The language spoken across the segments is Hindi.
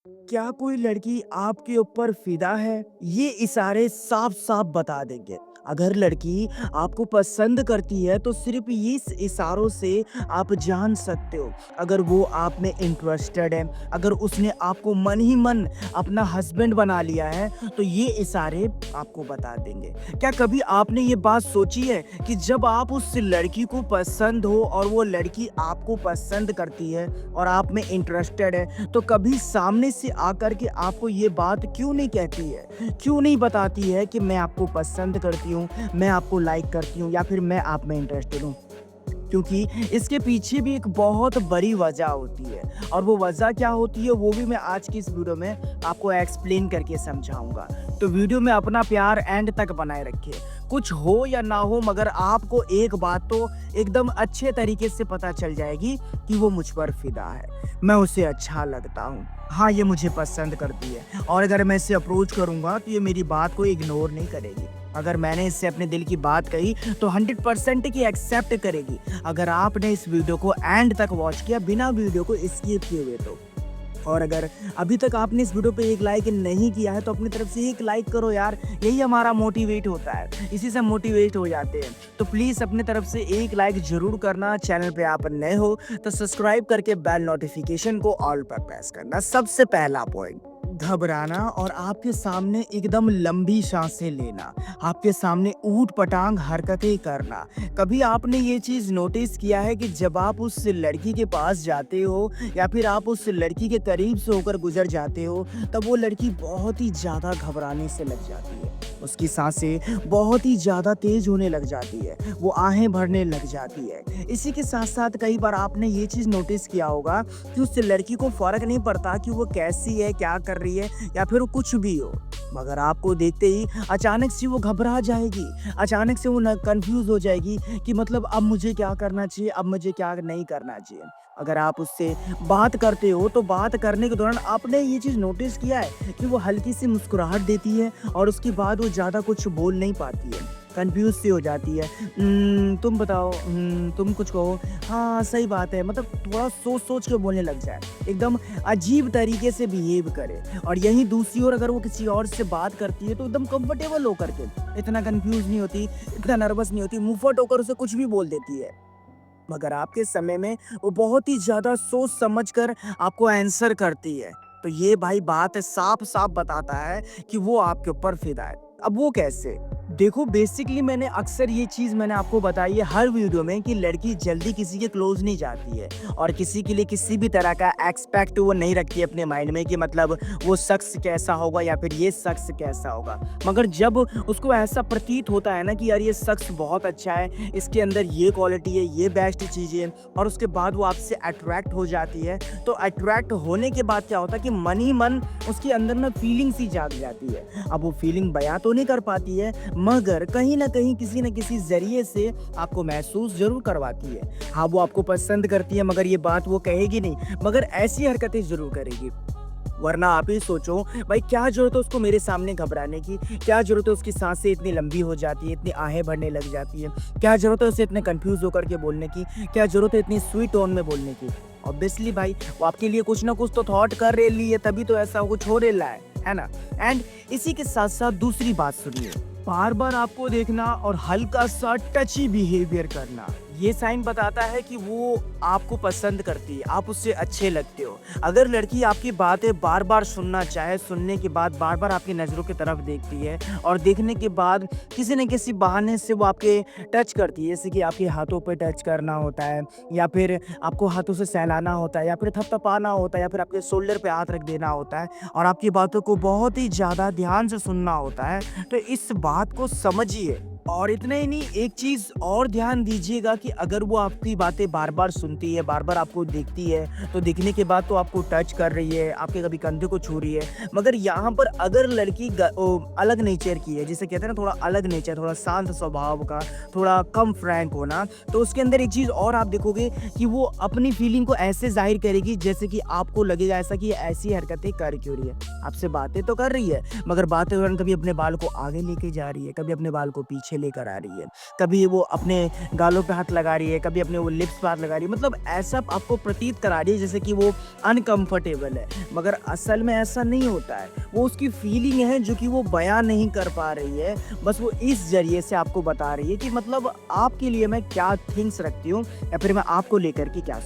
क्या कोई लड़की आपके ऊपर फिदा है? ये इशारे साफ-साफ बता देंगे। अगर लड़की आपको पसंद करती है तो सिर्फ़ इस इशारों से आप जान सकते हो, अगर वो आप में इंटरेस्टेड है, अगर उसने आपको मन ही मन अपना हस्बैंड बना लिया है, तो ये इशारे आपको बता देंगे। क्या कभी आपने ये बात सोची है कि जब आप उस लड़की को पसंद हो और वो लड़की आपको पसंद करती है और आप में इंटरेस्टेड है, तो कभी सामने से आकर के आपको ये बात क्यों नहीं कहती है? क्यों नहीं बताती है कि मैं आपको पसंद करती हूँ, मैं आपको लाइक करती हूँ या फिर मैं आप में इंटरेस्टेड हूँ? क्योंकि इसके पीछे भी एक बहुत बड़ी वजह होती है और वो वजह क्या होती है वो भी मैं आज की इस वीडियो में आपको एक्सप्लेन करके समझाऊंगा। तो वीडियो में अपना प्यार एंड तक बनाए रखिए। कुछ हो या ना हो मगर आपको एक बात तो एकदम अच्छे तरीके से पता चल जाएगी कि वो मुझ पर फिदा है, मैं उसे अच्छा लगता हूँ, हाँ ये मुझे पसंद करती है और अगर मैं इसे अप्रोच करूँगा तो ये मेरी बात को इग्नोर नहीं करेगी। अगर मैंने इससे अपने दिल की बात कही तो 100% की एक्सेप्ट करेगी। अगर आपने इस वीडियो को एंड तक वॉच किया बिना वीडियो को स्किप किए हुए तो। और अगर अभी तक आपने इस वीडियो पे एक लाइक नहीं किया है तो अपनी तरफ से एक लाइक करो यार, यही हमारा मोटिवेट होता है, इसी से मोटिवेट हो जाते हैं। तो प्लीज़ अपनी तरफ से एक लाइक ज़रूर करना। चैनल पे आप नए हो तो सब्सक्राइब करके बेल नोटिफिकेशन को ऑल पर प्रेस करना। सबसे पहला पॉइंट, घबराना और आपके सामने एकदम लंबी सांसें लेना, आपके सामने ऊट-पटांग हरकतें करना। कभी आपने ये चीज़ नोटिस किया है कि जब आप उस लड़की के पास जाते हो या फिर आप उस लड़की के करीब से होकर गुज़र जाते हो, तब वो लड़की बहुत ही ज़्यादा घबराने से लग जाती है। उसकी सांसें बहुत ही ज़्यादा तेज़ होने लग जाती है, वो आहें भरने लग जाती है। इसी के साथ-साथ कई बार आपने ये चीज़ नोटिस किया होगा कि उस लड़की को फ़र्क नहीं पड़ता कि वो कैसी है, क्या कर रही है या फिर वो कुछ भी हो। मगर आपको देखते ही अचानक से वो घबरा जाएगी, अचानक से वो न कन्फ्यूज़ हो जाएगी कि मतलब अब मुझे क्या करना चाहिए, अब मुझे क्या नहीं करना चाहिए। अगर आप उससे बात करते हो तो बात करने के दौरान आपने ये चीज़ नोटिस किया है कि वो हल्की सी मुस्कुराहट देती है और उसके बाद वो ज़्यादा कुछ बोल नहीं पाती है, कन्फ्यूज़ सी हो जाती है। तुम बताओ, तुम कुछ कहो, हाँ, सही बात है, मतलब थोड़ा सोच-सोच के बोलने लग जाए, एकदम अजीब तरीके से बिहेव करे। और यहीं दूसरी ओर अगर वो किसी और से बात करती है तो एकदम कंफर्टेबल होकर के, इतना कन्फ्यूज़ नहीं होती, इतना नर्वस नहीं होती, मुँह फट होकर उसे कुछ भी बोल देती है। मगर आपके समय में वो बहुत ही ज़्यादा सोच समझ कर आपको आंसर करती है। तो ये भाई बात साफ-साफ बताता है कि वो आपके ऊपर फ़िदा है। अब वो कैसे? देखो बेसिकली मैंने अक्सर ये चीज़ मैंने आपको बताई है हर वीडियो में कि लड़की जल्दी किसी के क्लोज़ नहीं जाती है और किसी के लिए किसी भी तरह का एक्सपेक्ट वो नहीं रखती है अपने माइंड में कि मतलब वो शख्स कैसा होगा या फिर ये शख्स कैसा होगा। मगर जब उसको ऐसा प्रतीत होता है ना कि यार ये शख्स बहुत अच्छा है, इसके अंदर ये क्वालिटी है, ये बेस्ट चीज़ें हैं और उसके बाद वो आपसे अट्रैक्ट हो जाती है, तो अट्रैक्ट होने के बाद क्या होता है कि मन ही मन उसके अंदर ना फीलिंग सी जाग जाती है। अब वो फीलिंग बयां तो नहीं कर पाती है मगर कहीं न कहीं किसी न किसी ज़रिए से आपको महसूस ज़रूर करवाती है। हाँ, वो आपको पसंद करती है मगर ये बात वो कहेगी नहीं, मगर ऐसी हरकतें ज़रूर करेगी। वरना आप ही सोचो भाई क्या ज़रूरत है उसको मेरे सामने घबराने की? क्या ज़रूरत है उसकी साँसें इतनी लंबी हो जाती है, इतनी आहें भरने लग जाती है? क्या ज़रूरत है उसे इतने कन्फ्यूज़ होकर के बोलने की? क्या ज़रूरत है इतनी स्वीट टोन में बोलने की? ऑब्वियसली भाई वो आपके लिए कुछ ना कुछ तो थॉट कर रही है तभी तो ऐसा कुछ हो रहा है ना? एंड इसी के साथ-साथ दूसरी बात सुनिए, बार-बार आपको देखना और हल्का-सा टची बिहेवियर करना, ये साइन बताता है कि वो आपको पसंद करती है, आप उससे अच्छे लगते हो। अगर लड़की आपकी बातें बार-बार सुनना चाहे, सुनने के बाद बार-बार आपकी नज़रों की तरफ देखती है और देखने के बाद किसी न किसी बहाने से वो आपके टच करती है, जैसे कि आपके हाथों पे टच करना होता है या फिर आपको हाथों से सहलाना होता है या फिर थपथपाना होता है या फिर आपके शोल्डर पे हाथ रख देना होता है और आपकी बातों को बहुत ही ज़्यादा ध्यान से सुनना होता है। तो इस बात को समझिए और इतना ही नहीं, एक चीज़ और ध्यान दीजिएगा कि अगर वो आपकी बातें बार-बार सुनती है, बार-बार आपको देखती है, तो देखने के बाद तो आपको टच कर रही है, आपके कभी कंधे को छू रही है। मगर यहाँ पर अगर लड़की अलग नेचर की है, जिसे कहते हैं ना थोड़ा अलग नेचर, थोड़ा शांत स्वभाव का, थोड़ा कम फ्रैंक होना, तो उसके अंदर एक चीज़ और आप देखोगे कि वो अपनी फीलिंग को ऐसे ज़ाहिर करेगी जैसे कि आपको लगेगा ऐसा कि ये ऐसी हरकतें कर क्यों रही है। आपसे बातें तो कर रही है, मगर बातें के दौरान कभी अपने बाल को आगे लेके जा रही है, कभी अपने बाल को पीछे लेकर आ रही है, कभी वो अपने गालों पे हाथ लगा रही है, कभी अपने वो लिप्स पे हाथ लगा रही है, मतलब ऐसा आपको प्रतीत करा रही है जैसे कि वो अनकंफर्टेबल है, मगर असल में ऐसा नहीं होता है। वो उसकी फीलिंग है जो कि वो बयां नहीं कर पा रही है, बस वो इस जरिए से आपको बता रही है कि मतलब आपके लिए मैं क्या थिंग्स रखती हूँ या फिर मैं आपको लेकर के क्या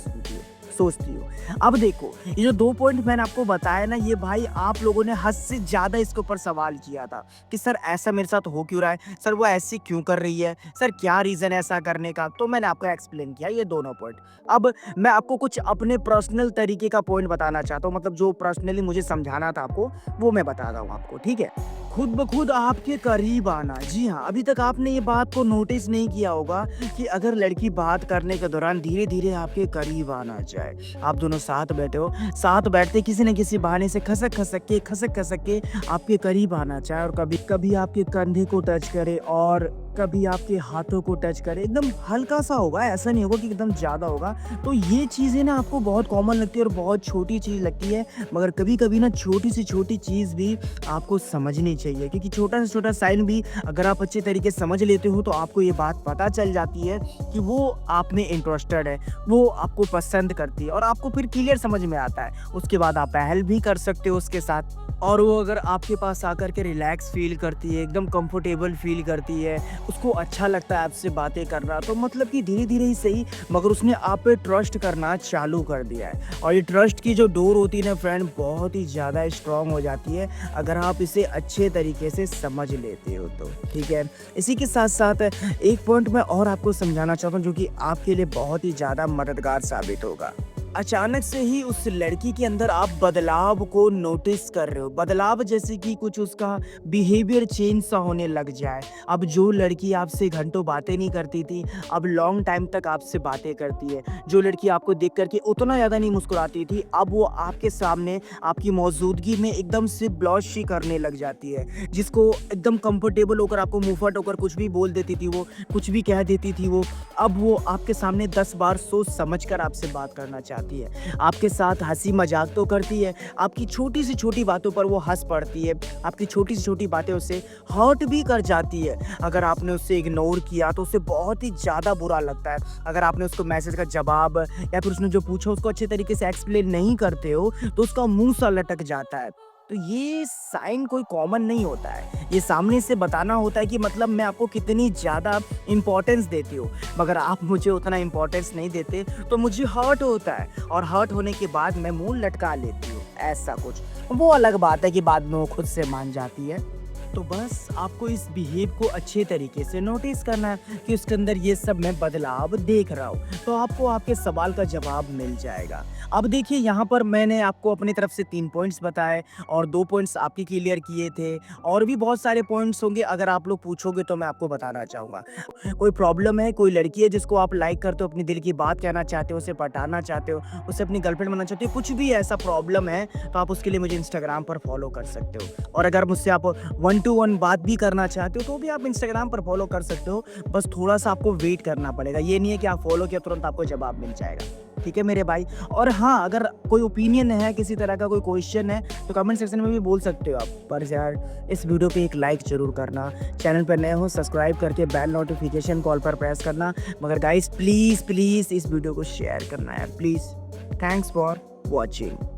सोचती हूँ। अब देखो, ये जो 2 पॉइंट मैंने आपको बताया ना, ये भाई आप लोगों ने हद से ज़्यादा इसके ऊपर सवाल किया था कि सर ऐसा मेरे साथ हो क्यों रहा है? सर वो ऐसे क्यों कर रही है? सर क्या रीज़न है ऐसा करने का? तो मैंने आपको एक्सप्लेन किया ये दोनों पॉइंट। अब मैं आपको कुछ अपने पर्सनल तरीके का पॉइंट बताना चाहता हूँ, मतलब जो पर्सनली मुझे समझाना था आपको, वो मैं बता रहा हूँ आपको, ठीक है? खुद ब खुद आपके करीब आना। जी हाँ, अभी तक आपने ये बात को नोटिस नहीं किया होगा कि अगर लड़की बात करने के दौरान धीरे-धीरे आपके करीब आना चाहे, आप दोनों साथ बैठे हो, साथ बैठते किसी न किसी बहाने से खसक-खसक के आपके करीब आना चाहे और कभी-कभी आपके कंधे को टच करे और कभी आपके हाथों को टच करे, एकदम हल्का-सा होगा, ऐसा नहीं होगा कि एकदम ज़्यादा होगा। तो ये चीज़ें ना आपको बहुत कॉमन लगती है और बहुत छोटी चीज़ लगती है, मगर कभी-कभी ना छोटी से छोटी चीज़ भी आपको समझनी चाहिए, क्योंकि छोटा से छोटा साइन भी अगर आप अच्छे तरीके से समझ लेते हो तो आपको ये बात पता चल जाती है कि वो आप में इंटरेस्टेड है, वो आपको पसंद करती है और आपको फिर क्लियर समझ में आता है। उसके बाद आप पहल भी कर सकते हो उसके साथ, और वो अगर आपके पास आकर के रिलैक्स फ़ील करती है, एकदम कंफर्टेबल फ़ील करती है, उसको अच्छा लगता है आपसे बातें करना, तो मतलब कि धीरे-धीरे ही सही, मगर उसने आप पे ट्रस्ट करना चालू कर दिया है। और ये ट्रस्ट की जो डोर होती है ना फ्रेंड, बहुत ही ज़्यादा स्ट्रॉन्ग हो जाती है अगर आप इसे अच्छे तरीके से समझ लेते हो तो, ठीक है? इसी के साथ-साथ एक पॉइंट मैं और आपको समझाना चाहता हूँ जो कि आपके लिए बहुत ही ज़्यादा मददगार साबित होगा। अचानक से ही उस लड़की के अंदर आप बदलाव को नोटिस कर रहे हो, बदलाव जैसे कि कुछ उसका बिहेवियर चेंज सा होने लग जाए। अब जो लड़की आपसे घंटों बातें नहीं करती थी, अब लॉन्ग टाइम तक आपसे बातें करती है। जो लड़की आपको देख कर के उतना ज़्यादा नहीं मुस्कुराती थी, अब वो आपके सामने आपकी मौजूदगी में एकदम से ब्लश ही करने लग जाती है। जिसको एकदम कंफर्टेबल होकर आपको मुँहफट होकर कुछ भी बोल देती थी वो, कुछ भी कह देती थी वो, अब वो आपके सामने 10 बार सोच समझ कर आपसे बात करना चाहती है। आपके साथ हँसी मज़ाक तो करती है, आपकी छोटी से छोटी बातों पर वो हँस पड़ती है, आपकी छोटी से छोटी बातें उसे हर्ट भी कर जाती है। अगर आपने उससे इग्नोर किया तो उसे बहुत ही ज़्यादा बुरा लगता है। अगर आपने उसको मैसेज का जवाब या फिर उसने जो पूछा उसको अच्छे तरीके से एक्सप्लेन नहीं करते हो, तो उसका मुँह सा लटक जाता है। तो ये साइन कोई कॉमन नहीं होता है, ये सामने से बताना होता है कि मतलब मैं आपको कितनी ज़्यादा इम्पोर्टेंस देती हूँ, मगर आप मुझे उतना इम्पोर्टेंस नहीं देते तो मुझे हर्ट होता है, और हर्ट होने के बाद मैं मुँह लटका लेती हूँ, ऐसा कुछ। वो अलग बात है कि बाद में वो खुद से मान जाती है। तो बस आपको इस बिहेव को अच्छे तरीके से नोटिस करना है कि उसके अंदर ये सब मैं बदलाव देख रहा हूँ, तो आपको आपके सवाल का जवाब मिल जाएगा। अब देखिए, यहाँ पर मैंने आपको अपनी तरफ से 3 पॉइंट्स बताए और 2 पॉइंट्स आपके क्लियर किए थे, और भी बहुत सारे पॉइंट्स होंगे, अगर आप लोग पूछोगे तो मैं आपको बताना चाहूँगा। कोई प्रॉब्लम है, कोई लड़की है जिसको आप लाइक करते हो, अपनी दिल की बात कहना चाहते हो, उसे पटाना चाहते हो, उसे अपनी गर्लफ्रेंड बनाना चाहते हो, कुछ भी ऐसा प्रॉब्लम है, तो आप उसके लिए मुझे इंस्टाग्राम पर फॉलो कर सकते हो। और अगर मुझसे आप 1 टू 1 बात भी करना चाहते हो तो भी आप इंस्टाग्राम पर फॉलो कर सकते हो, बस थोड़ा-सा आपको वेट करना पड़ेगा। ये नहीं है कि आप फॉलो किया तुरंत आपको जवाब मिल जाएगा। ठीक है मेरे भाई? और हाँ, अगर कोई ओपिनियन है, किसी तरह का कोई क्वेश्चन है, तो कमेंट सेक्शन में भी बोल सकते हो आप। पर यार, इस वीडियो पे एक लाइक ज़रूर करना। चैनल पर नए हो सब्सक्राइब करके बेल नोटिफिकेशन कॉल पर प्रेस करना। मगर गाइस, प्लीज़ इस वीडियो को शेयर करना यार, प्लीज़। Thanks for watching.